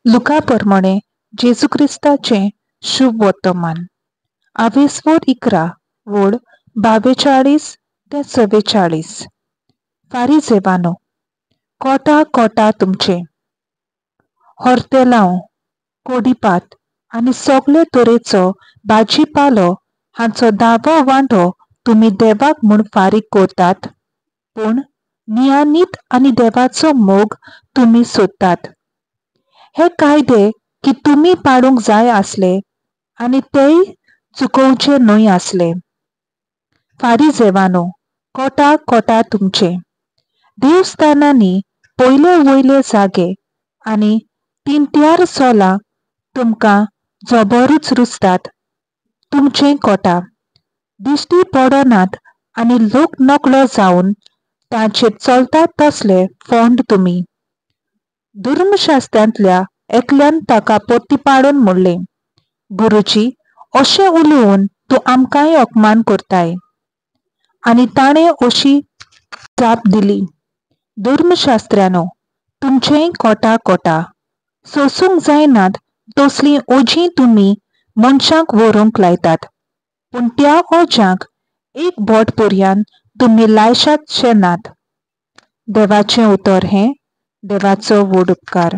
Luca प्रमाणे जेजू क्रिस्ताचे शुभ वर्तमान 11 वोड 42 ते 44. फारिजेवानो, कोटा कोटा तुमचे हॉर्तेलांव, कोडीपात आनी सगळे तरेचो भाजीपालो हांचो दावो वांटो तुमी देवाक म्हूण फारीक करतात, पूण नियानीत आनी देवाचो मोग तुमी सोदतात. हे कायदे की तुमी पाडूंक जाय आसले आनी तेय चुकोवचे न्हय आसले. फारिजेवानो, कोटा कोटा तुमचे देवस्थानांनी पयले वयले जागे आनी तिंट्यार सोलां तुमकां जोबरूच रुचतात. तुमचे कोटा दिश्टी पडनात आनी लोक नकळो जावन तांचेर चलतात तसले फोंड तुमी. धर्मशास्त्रांतल्या एकल्यान ताका प्रतिपाडून म्हणलें, गुरुजी, अशें उलोवन तूं आमकांय अपमान करताय. आनी ताणें अशी जाप दिली, धर्मशास्त्रांनो, तुमचेय कोटा कोटा. सोसूंक जायनात तसलीं ओजीं तुमी मनशांक व्हरूंक लायतात, पूण त्या ओज्यांक एक बोट पर्यंत तुमी लायशातशे नात. देवाचें उतर हें देवाचो व्हड उपकार.